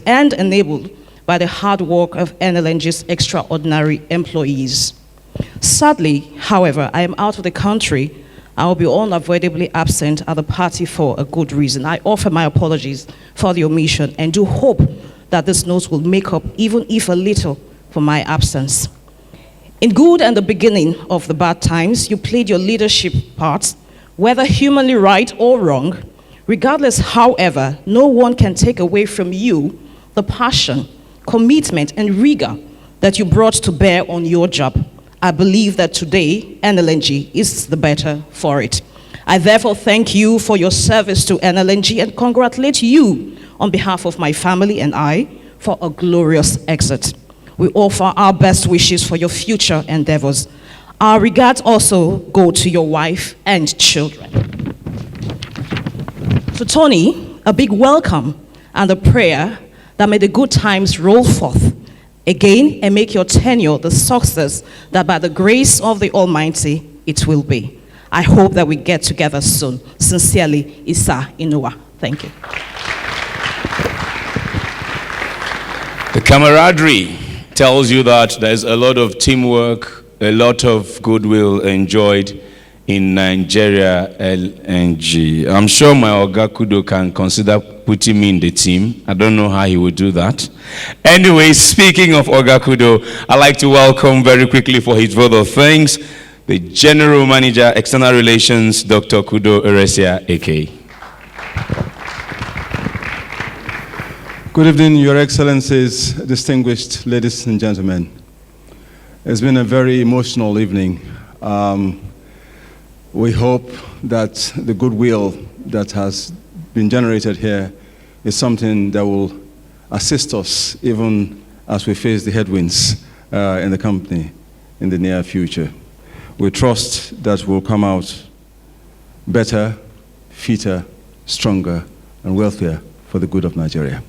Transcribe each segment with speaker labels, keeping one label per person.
Speaker 1: and enabled by the hard work of NLNG's extraordinary employees. Sadly, however, I am out of the country. I will be unavoidably absent at the party for a good reason. I offer my apologies for the omission and do hope that this note will make up, even if a little, for my absence. In good and the beginning of the bad times, you played your leadership part, whether humanly right or wrong. Regardless, however, no one can take away from you the passion, commitment, and rigor that you brought to bear on your job. I believe that today, NLNG is the better for it. I therefore thank you for your service to NLNG and congratulate you on behalf of my family and I for a glorious exit. We offer our best wishes for your future endeavors. Our regards also go to your wife and children. To Tony, a big welcome and a prayer that may the good times roll forth again and make your tenure the success that by the grace of the Almighty it will be. I hope that we get together soon. Sincerely, Isa Inua. Thank you.
Speaker 2: The camaraderie tells you that there's a lot of teamwork, a lot of goodwill enjoyed in Nigeria LNG. I'm sure my Oga Kudo can consider putting me in the team. I don't know how he would do that. Anyway, speaking of Oga Kudo, I'd like to welcome very quickly for his vote of thanks, the General Manager, External Relations, Dr. Kudo Eresia, AK.
Speaker 3: Good evening, Your Excellencies, distinguished ladies and gentlemen. It's been a very emotional evening. We hope that the goodwill that has been generated here is something that will assist us even as we face the headwinds in the company in the near future. We trust that we'll come out better, fitter, stronger, and wealthier for the good of Nigeria.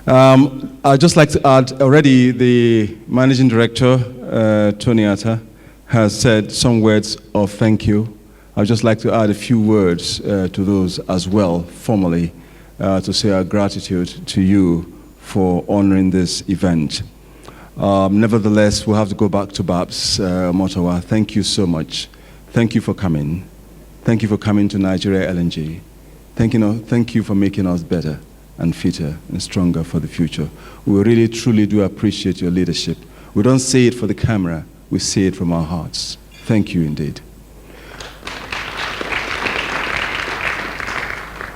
Speaker 3: I'd just like to add, already the Managing Director, Tony Atta, has said some words of thank you. I'd just like to add a few words to those as well, formally, to say our gratitude to you for honoring this event. Nevertheless, we'll have to go back to Babs Motawa. Thank you so much. Thank you for coming. Thank you for coming to Nigeria LNG. Thank you for making us better and fitter and stronger for the future. We really, truly do appreciate your leadership. We don't say it for the camera, we say it from our hearts. Thank you indeed.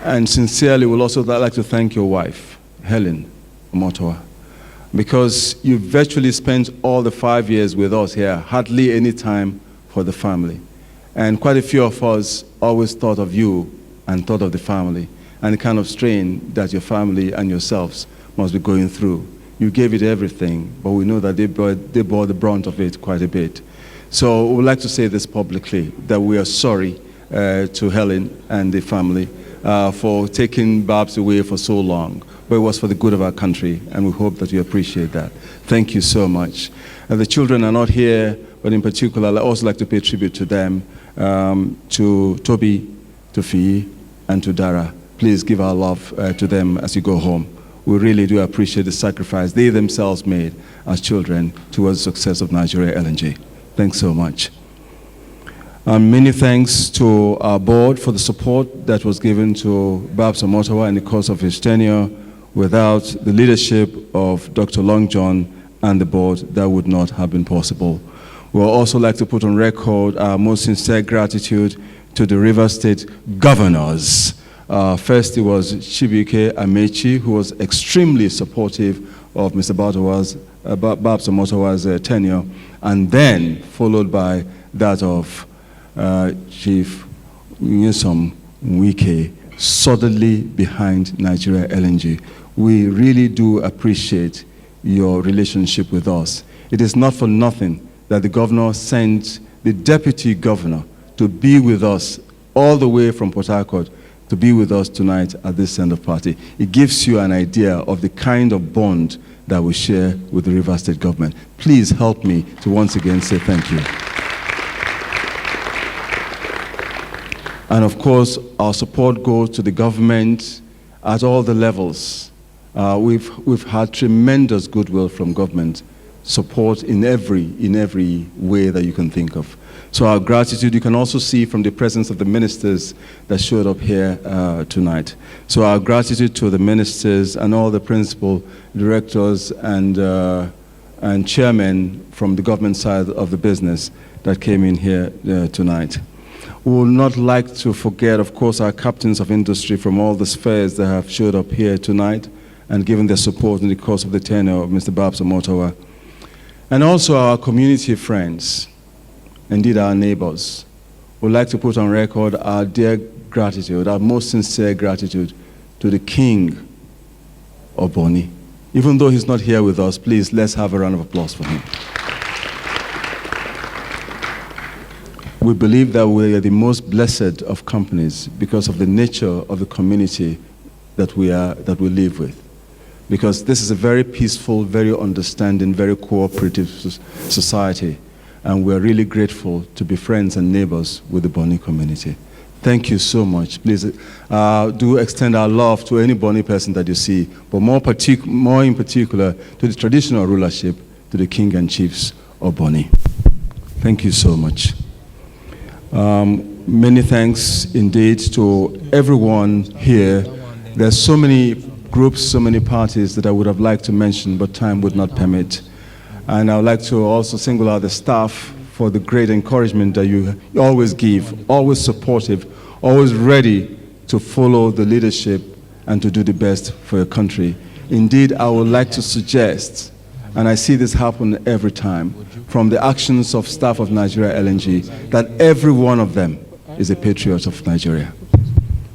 Speaker 3: And sincerely, we'll also like to thank your wife, Helen Omotowa, because you virtually spent all the 5 years with us here, hardly any time for the family. And quite a few of us always thought of you and thought of the family and the kind of strain that your family and yourselves must be going through. You gave it everything, but we know that they bore the brunt of it quite a bit. So we would like to say this publicly, that we are sorry to Helen and the family for taking Babs away for so long. But it was for the good of our country, and we hope that you appreciate that. Thank you so much. The children are not here, but in particular, I'd also like to pay tribute to them, to Toby, to Fee, and to Dara. Please give our love to them as you go home. We really do appreciate the sacrifice they themselves made as children towards the success of Nigeria LNG. Thanks so much. Many thanks to our board for the support that was given to Babs Omotawa in the course of his tenure. Without the leadership of Dr. Long John and the board, that would not have been possible. We would also like to put on record our most sincere gratitude to the River State governors. First, it was Chibuike Amechi, who was extremely supportive of Mr. Babs Omotawa's tenure, and then followed by that of Chief Nyesom Wike, solidly behind Nigeria LNG. We really do appreciate your relationship with us. It is not for nothing that the governor sent the deputy governor to be with us all the way from Port Harcourt to be with us tonight at this send-off party. It gives you an idea of the kind of bond that we share with the River State government. Please help me to once again say thank you. And of course, our support goes to the government at all the levels, We've had tremendous goodwill from government, support in every way that you can think of. So our gratitude, you can also see from the presence of the ministers that showed up here tonight. So our gratitude to the ministers and all the principal directors and chairmen from the government side of the business that came in here tonight. We would not like to forget, of course, our captains of industry from all the spheres that have showed up here tonight and given their support in the course of the tenure of Mr. Babs Omotawa. And also our community friends, indeed our neighbors. We'd like to put on record our dear gratitude, our most sincere gratitude to the King of Bonny. Even though he's not here with us, please, let's have a round of applause for him. We believe that we are the most blessed of companies because of the nature of the community that we live with. Because this is a very peaceful, very understanding, very cooperative society. And we're really grateful to be friends and neighbors with the Bonny community. Thank you so much. Please do extend our love to any Bonny person that you see, but more in particular to the traditional rulership, to the King and Chiefs of Bonny. Thank you so much. Many thanks indeed to everyone here. There's so many groups, so many parties that I would have liked to mention, but time would not permit. And I would like to also single out the staff for the great encouragement that you always give, always supportive, always ready to follow the leadership and to do the best for your country. Indeed, I would like to suggest, and I see this happen every time, from the actions of staff of Nigeria LNG, that every one of them is a patriot of Nigeria.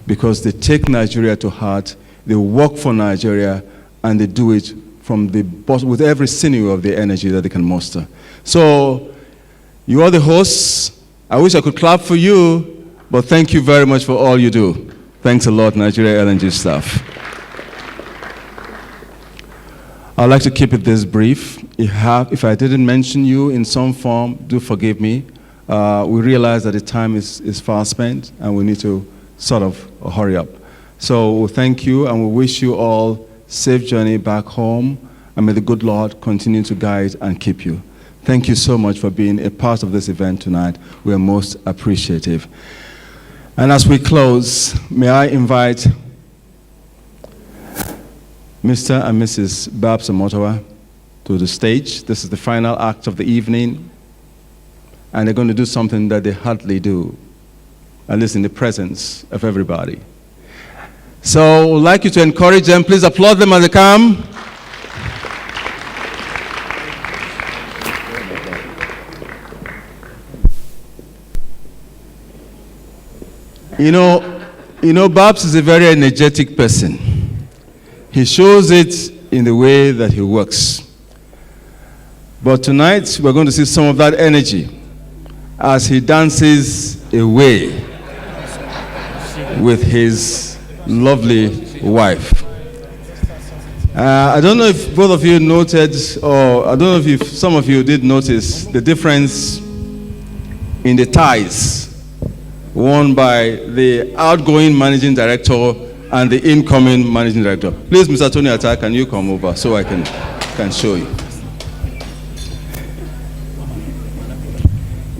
Speaker 3: Because they take Nigeria to heart, they work for Nigeria, and they do it from the bottom, with every sinew of the energy that they can muster. So, you are the hosts. I wish I could clap for you, but thank you very much for all you do. Thanks a lot, Nigeria LNG staff. I'd like to keep it this brief. If I didn't mention you in some form, do forgive me. We realize that the time is far spent, and we need to sort of hurry up. So we thank you, and we wish you all safe journey back home, and may the good Lord continue to guide and keep you. Thank you so much for being a part of this event tonight. We are most appreciative. And as we close, may I invite Mr. and Mrs. Babs Omotawa to the stage. This is the final act of the evening, and they're going to do something that they hardly do, at least in the presence of everybody. So I would like you to encourage them. Please applaud them as they come. You know, Babs is a very energetic person. He shows it in the way that he works. But tonight, we're going to see some of that energy as he dances away with his lovely wife. I don't know if both of you noted, or I don't know if some of you did notice the difference in the ties worn by the outgoing managing director and the incoming managing director. Please, Mr. Tony Atta, can you come over so I can show you?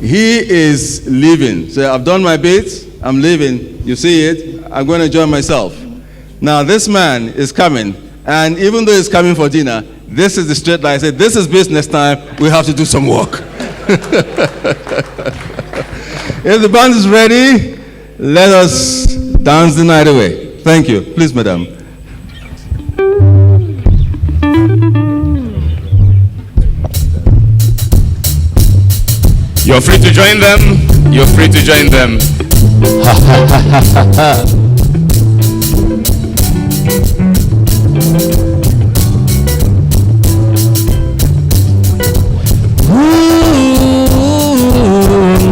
Speaker 3: He is leaving. So I've done my bit, I'm leaving. You see it, I'm going to enjoy myself. Now this man is coming, and even though he's coming for dinner, this is the straight line. I said, this is business time, we have to do some work. If the band is ready, let us dance the night away. Thank you. Please, madam.
Speaker 2: You're free to join them. You're free to join them.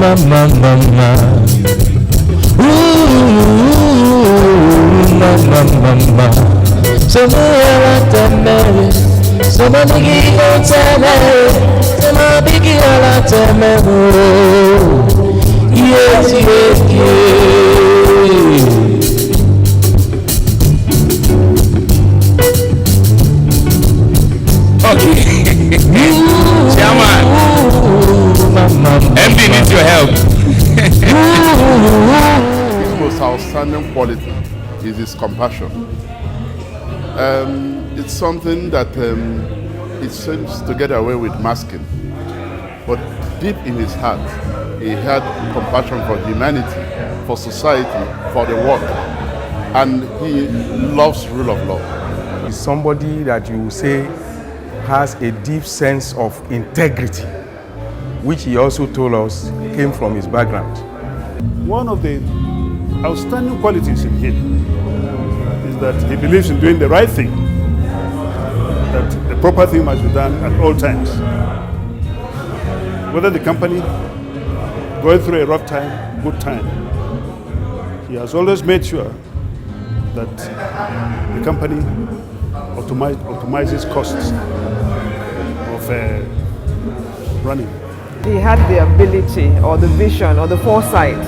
Speaker 4: Mama, mama, mama, mama. So many teme, so many teme, so many teme. Yes, yes, yes.
Speaker 2: lucky. Chairman, MD needs your help.
Speaker 5: His most outstanding quality is his compassion. It's something that it seems to get away with masking, but deep in his heart, he had compassion for humanity, for society, for the world, and he loves rule of law.
Speaker 6: He's somebody that you say has a deep sense of integrity, which he also told us came from his background.
Speaker 7: One of the outstanding qualities in him is that he believes in doing the right thing, that the proper thing must be done at all times. Whether the company going through a rough time, good time, he has always made sure that the company optimizes costs of running.
Speaker 8: He had the ability or the vision or the foresight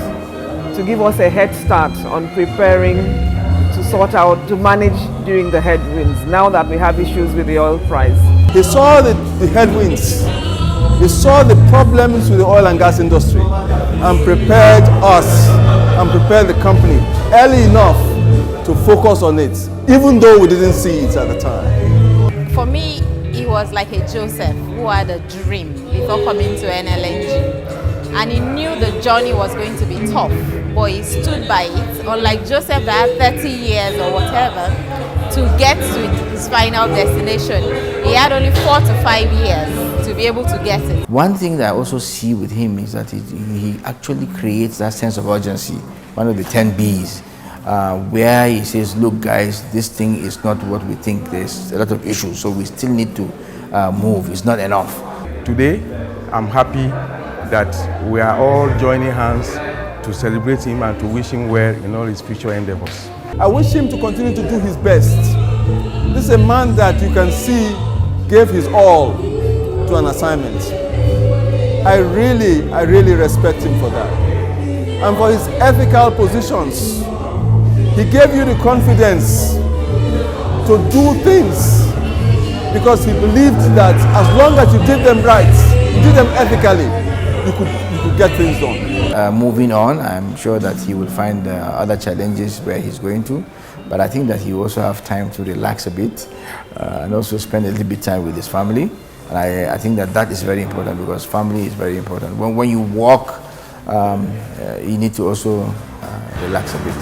Speaker 8: to give us a head start on preparing to sort out, to manage during the headwinds, now that we have issues with the oil price.
Speaker 3: He saw the headwinds. He saw the problems with the oil and gas industry and prepared us and prepared the company early enough to focus on it, even though we didn't see it at the time.
Speaker 9: For me, he was like a Joseph who had a dream before coming to NLNG. And he knew the journey was going to be tough, but he stood by it. Unlike Joseph that had 30 years or whatever to get to his final destination, he had only 4 to 5 years to be able to get it.
Speaker 10: One thing that I also see with him is that he actually creates that sense of urgency, one of the 10 Bs, where he says, look guys, this thing is not what we think. There's a lot of issues, so we still need to move. It's not enough.
Speaker 6: Today, I'm happy that we are all joining hands to celebrate him and to wish him well in all his future endeavors.
Speaker 3: I wish him to continue to do his best. This is a man that you can see gave his all to an assignment. I really respect him for that. And for his ethical positions, he gave you the confidence to do things because he believed that as long as you did them right, you did them ethically, you could get things done.
Speaker 10: Moving on, I'm sure that he will find other challenges where he's going to, but I think that he will also have time to relax a bit and also spend a little bit of time with his family. And I think that is very important because family is very important. When you walk, you need to also relax a bit.